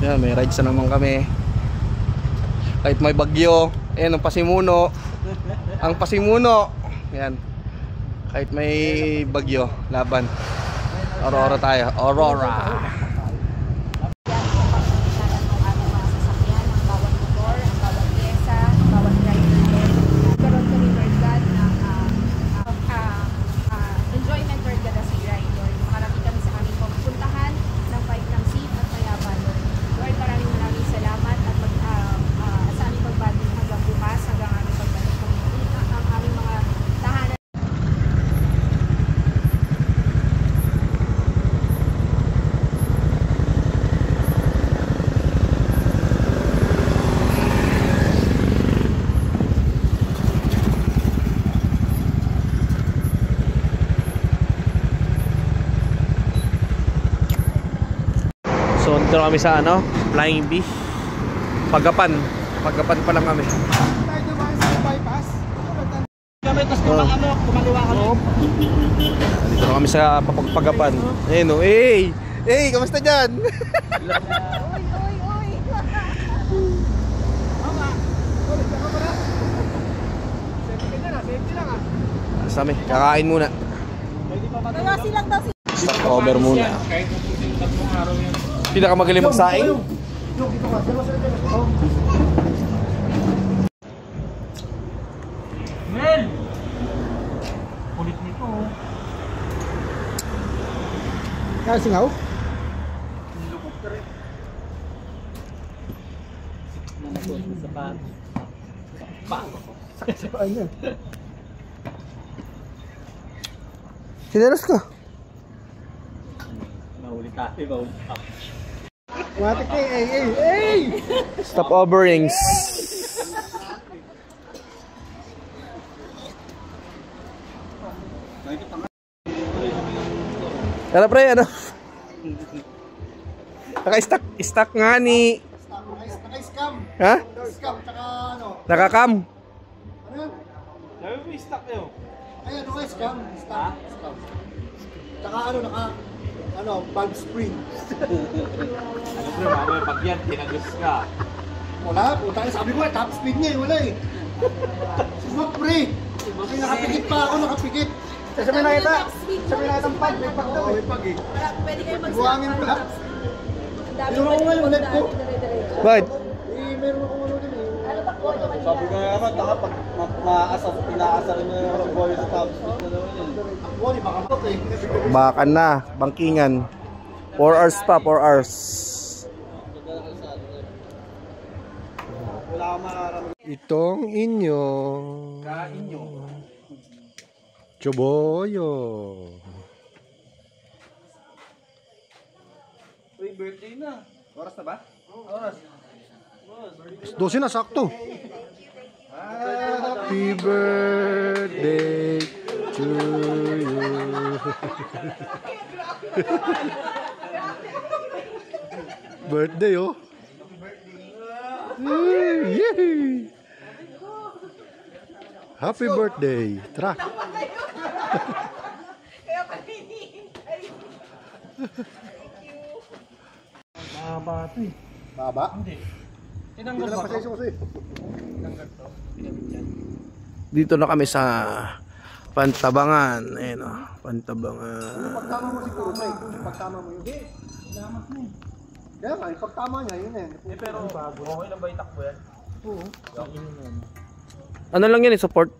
Yan, may rides na naman kami. Kahit may bagyo. Ayan, ang Pasimuno. Ang Pasimuno. Yan. Kahit may bagyo, laban. Aurora tayo. Aurora. So, dito kami sa ano, Flying Bee. Pagapan pa lang kami. Dito kami sa Pagapan. Ayun o, hey! Hey, kamusta dyan? Basta kami, kakain muna. Stop over muna. Pinakamagaling magsaing. Mel! Kulit nito. Kaya singaw? Lukot ka rin. Nanakot sa paan. Sakit sa paan niya. Sinelas ka. Mahuli tayo, mahuli tayo. Matik na hey! Stop overings. Ano pre, ano? Naka-stack nga ni... Naka-scam. Ha? Scam, tsaka ano? Nakakam. Ano yun? Sabi mo, stock nyo. Ay, ano nga, scam. Scam. Tsaka ano, valve spring. Ano bro, mamaya pag yan, tinagos ka. Wala, puta ka. Sabi ko top speed niya, wala eh. Sumak pre. Kasi nakapikit pa ako, nakapikit. Sabi na kita ang pag, may pag daw. May pag eh. Pwede kayo magsabi. Buhangin pala. Yung ako ngayon, ulit ko. Bakit? Eh, meron akong ano din eh. Sabi ko naman, baka pag inaasar mo yung boy sa top speed na naman yun. Ang body, baka pot eh. Baka na, bangkingan. 4 hours pa, 4 hours. Wala kang mararamdaman. Itong inyong Choboyo. Uy, birthday na. Oras na ba? Oras. 12 na, sakto. Happy birthday to you. Birthday oh. Yay! Happy birthday. Tara. Mahaba ito eh. Baba? Hindi. Tinanggal ba ito? Dito na kami sa Pantabangan. Ayun o, Pantabangan. Pagtama mo si Kumay. Pagtama mo yun. Lamat na eh. Kaya nga, pagtama niya yun eh. Pero okay lang ba itakbo yan? Oo. Ano lang yan, support?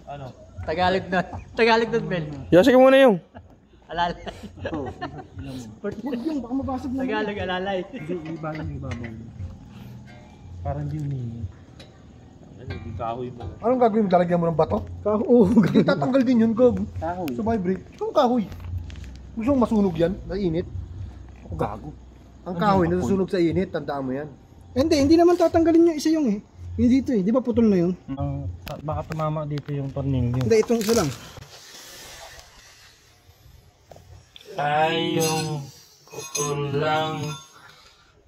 Ano? Tagalog nun, Mel. Yasik mo muna yung. Alalay. Huwag yung, baka mabasag na. Tagalog, alalay. Hindi ba lang yung babaw? Parang di umihingi. Ano, di kahoy mo. Anong gagawin mo? Lalagyan mo ng bato? Kahoy. Oo. Hindi tatanggal din yun, Gog. Kahoy? Sa vibrate. Anong kahoy? Gusto mong masunog yan? Nainit? Gago. Ang kahoy nasusunog sa init, tandaan mo yan. Hindi naman tatanggalin yung isa yung eh. Yung dito eh, di ba putol na yun? Baka tumama dito yung tornilyo. Hindi, itong isa lang. Tayong putol lang.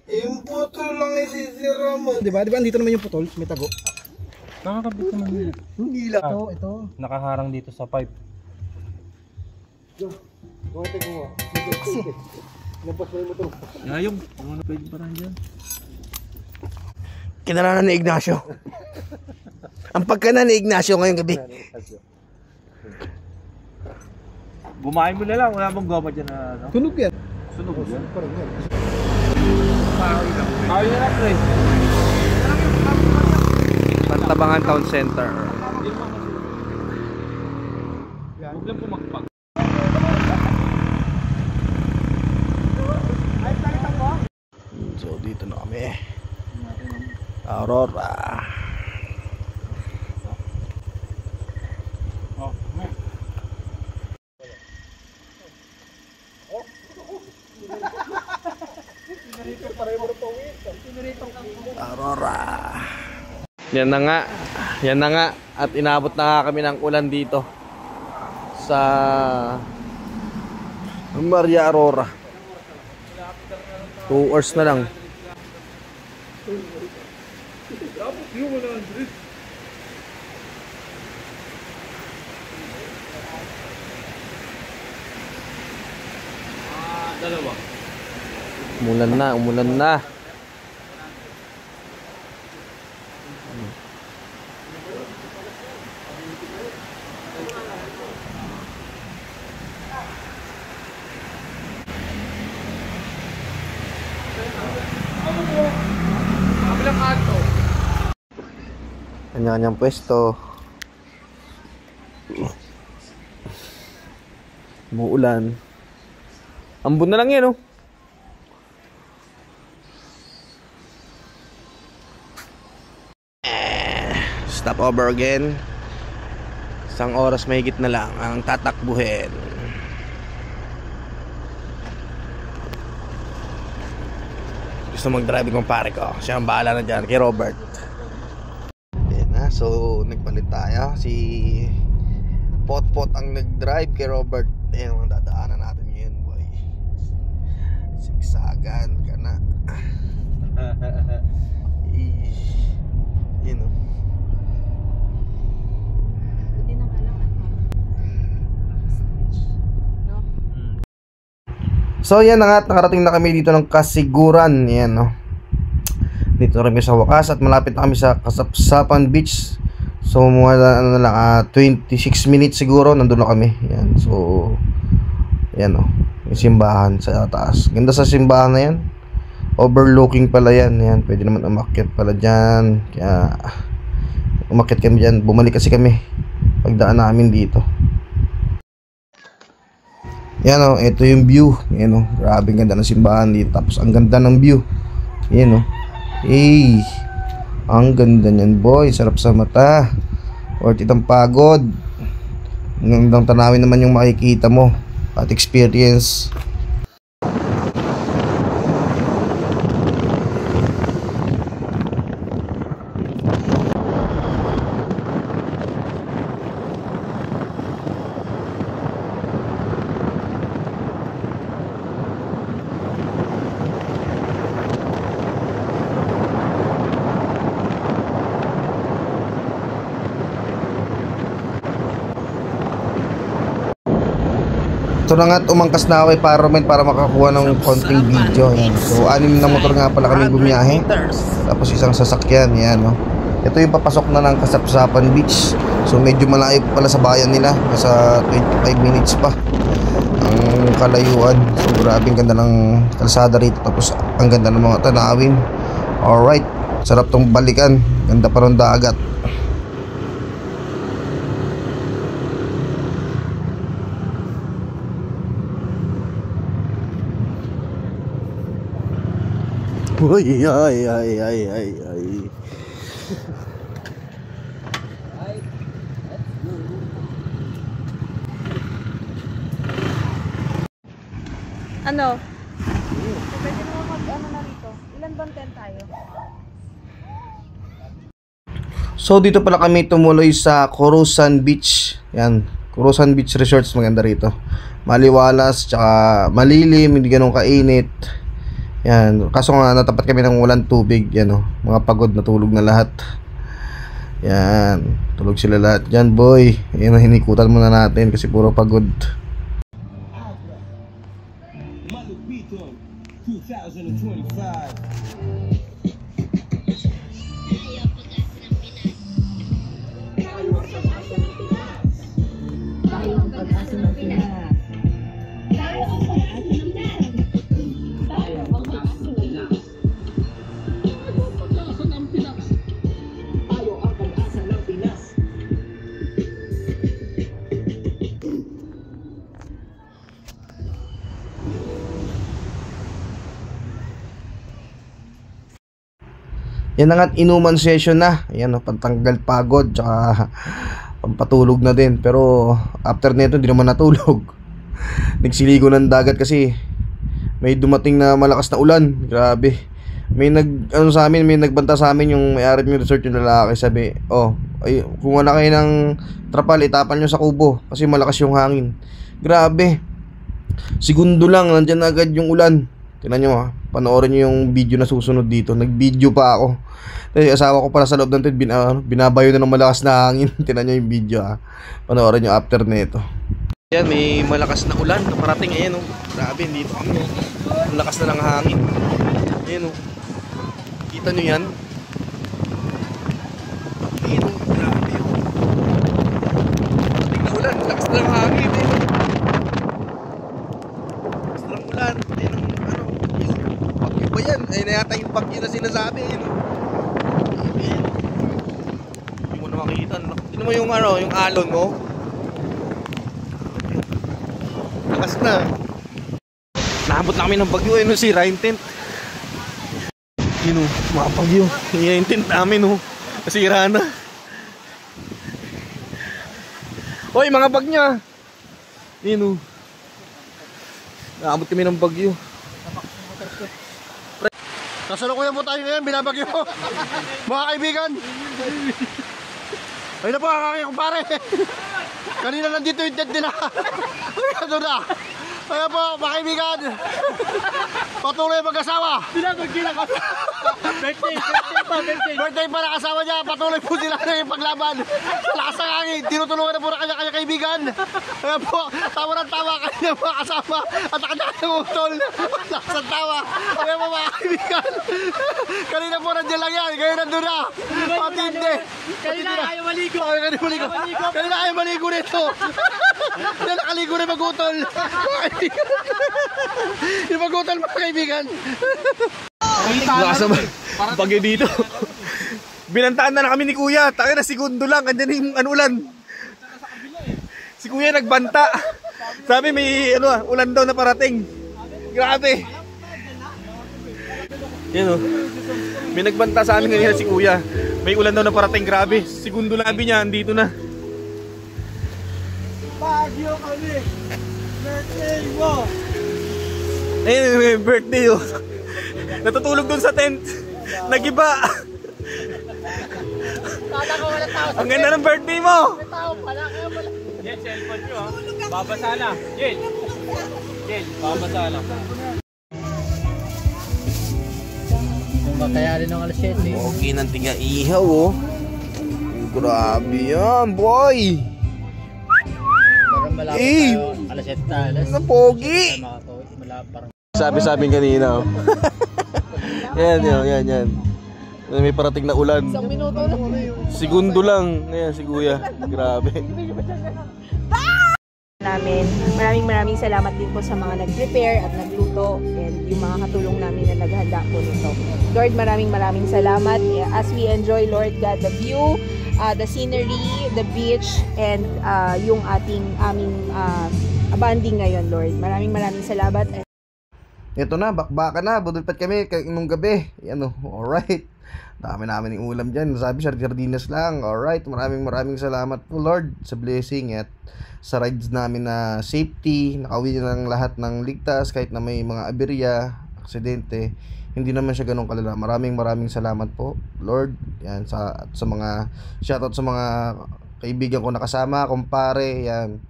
Yung putol lang isisira mo. Di ba? Andito naman yung putol, may tago. Nakakabit naman yun. Hindi lang. Ito. Nakaharang dito sa pipe. Bumating mo. Kasi. Napos mo yung motor. Ngayong. Ano pwede parang dyan? Kinalanan ni Ignacio. Ang pagkana ni Ignacio ngayong gabi. Bumain mo na lang. Wala bang goma dyan na ano? Tunog yan. Sunog yan. Parang yan. Kawin na lang, pre. Pantabangan Town Center. Huwag lang pumagpag. So dito na kami. Aurora. Aurora. Yan na nga. Yan na nga. At inabot na nga kami ng ulan dito sa Maria Aurora. 2 hours na lang. Umulan na, umulan na. Kanya-kanyang pwesto. Umuulan. Ambon na lang yan, oh. Stop over again. 1 oras mahigit na lang ang tatakbuhin. Gusto mag-drive kong pare ko. Siya ang bahala na dyan, kay Robert. Ayan na, so nagpalit tayo. Si Potpot ang nag-drive kay Robert. Ayan ang dadaanan natin ngayon, boy. Sigsagan ka na. Yun o. So yan na nga, nakarating na kami dito ng Kasiguran. Yan, no. Dito na kami sa wakas at malapit na kami sa Kasapsapan Beach. So mga ano lang, 26 minutes siguro nandun na kami. Yan. So yan, no. Yung simbahan sa taas. Ganda sa simbahan na yan. Overlooking pala yan. Yan. Pwede naman umakyat pala dyan. Kaya umakyat kami dyan. Bumalik kasi kami pagdaan namin dito. Yan, o, ito yung view. Yan, o, grabe ganda ng simbahan dito. Tapos ang ganda ng view. Yan, o. Ang ganda niyan, boy. Sarap sa mata. Worth it ang pagod. Ang gandang tanawin naman yung makikita mo at experience. Ito na nga, umangkas na ako para makakuha ng konting video. Yan. So 6 na motor nga pala kami bumiyahe. Tapos isang sasakyan. Yan, no? Ito yung papasok na ng Kasapsapan Beach. So medyo malayo pala sa bayan nila. Nasa 25 minutes pa ang kalayuan. So grabe ang ganda ng kalsada rito. Tapos ang ganda ng mga tanawin. Alright, sarap tong balikan. Ganda pa rin dagat. Uy, ay. Ano? Pwede mo mag-ano na rito. Ilan bang tent tayo? So dito pala kami tumuloy sa Corusan Beach. Yan, Corusan Beach Resorts, maganda rito. Maliwalas, tsaka malilim, hindi ganun kainit. Yan, kaso nga natapat kami ng walang tubig. Yan, oh, mga pagod na tulog na lahat. Yan, tulog sila lahat dyan, boy. Yan, hinikutan muna natin kasi puro pagod. Anthem 2025. Yan na nga't inuman session na. Ayan o, pantanggal pagod, tsaka pampatulog na din. Pero after nito, hindi naman natulog. Nagsiligo ng dagat kasi may dumating na malakas na ulan. Grabe. May sa amin, may nagbanta sa amin yung may-ari ng resort, yung lalaki. Sabi, ay, kung na kayo ng trapal, itapan nyo sa kubo kasi malakas yung hangin. Grabe. Segundo lang, nandyan na agad yung ulan. Tingnan nyo panoorin nyo yung video na susunod dito. Nag-video pa ako. Kasi asawa ko pala sa loob ng tent, binabayo na ng malakas na hangin. Tingnan nyo yung video panoorin nyo after nito. Yan, may malakas na ulan na parating. Ayan grabe, dito kami. Malakas na ng hangin. Ayan kita nyo yan. Ayan grabe parating na ulan, malakas na ng hangin. Malakas na ng ulan. Ayan bagyo ba yan? Ayun na yata yung bagyo na sinasabi. Hindi mo na makikita. Tignan mo yung yung alon mo. Lakas na. Naabot na kami ng bagyo. Ayun si Ryan tent. Yun mga bagyo. Yan yung tent namin nasira na. Hoy mga bag niya. Yun naabot kami ng bagyo. Kasalukuyan po tayo ngayon, binabagyo. Mga kaibigan. Ayun na po ang aking kumpare. Kanina nandito yung tent nila. Ito na. Ayun po, mga kaibigan. Patuloy mag-asawa. Birthday pa ng asawa niya. Patuloy po sila na yung paglaban. Lakas ng hangin. Tinutulungan na po na kanya kaibigan. Ayun po, tawa ng tawa kanya mga kasama. At kanya ng utol. Lakas ng tawa. Ayun po mga kaibigan. Kanina po nandiyan lang yan. Ngayon nandun na. Patindi. Kanina ayaw maligo. Kanina ayaw maligo nito. Kanina nakaligo na mag-utol. Yung mag-utol mga kaibigan. Lakas naman bagyo dito. Binantaan na kami ni Kuya. Taka na segundo lang. Andyan yung ulan. Si Kuya nagbanta. Sabi may ulan daw na parating. Grabe. Yan may nagbanta sa amin kanina si Kuya. May ulan daw na parating. Grabe. Segundo labi niya. Andito na. Bagyo kami. Birthday mo. Ayun may birthday natutulog dun sa tent. Nagiba. Ang ganda ng birthday mo. Jen, cellphone nyo babasa na. Jen, babasa na. Kung kakayarin ng alas 7 Okay ng tiga ihaw Grabe yan boy. Parang malapit tayo. Alas 7 na alas. Ang pogi. Sabi kanina yan. May parating na ulan. Isang minuto na. Segundo lang. Ayan si Kuya. Grabe. Maraming salamat din po sa mga nag-prepare at nagluto and yung mga katulong namin na naghanda po nito. Lord, maraming salamat as we enjoy, Lord God, the view, the scenery, the beach, and yung aming bonding ngayon, Lord. Maraming salamat. Ito na, bakbaka na. Budulpat kami nung gabi. Alright. Dami namin yung ulam dyan. Sabi, sardinas lang. Alright. Maraming salamat po, Lord, sa blessing at sa rides namin na safety. Nakauwi na ng lahat ng ligtas kahit na may mga aberya, aksidente. Hindi naman siya ganun kalala. Maraming salamat po, Lord. Yan, sa mga shoutout sa mga kaibigan ko nakasama, kumpare. Yan.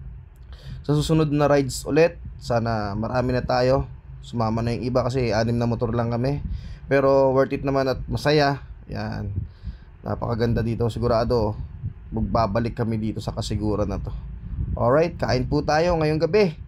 Sa susunod na rides ulit, sana marami na tayo. Sumama na yung iba kasi 6 na motor lang kami. Pero worth it naman at masaya. Yan. Napakaganda dito. Sigurado magbabalik kami dito sa kasiguran na to. Alright, kain po tayo ngayong gabi.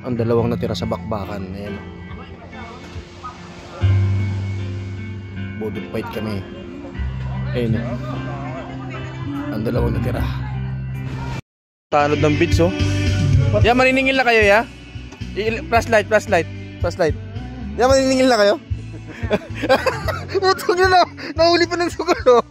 Ang dalawang natira sa bakbakan. Ayan. Budol fight kami. Ayun. Ang dalawang natira. Tanod ng beats, oh. Ya, maniningil na kayo, ya? Flashlight. Ya, maniningil na kayo? Utog nyo na. Nahuli pa ng sugal, oh.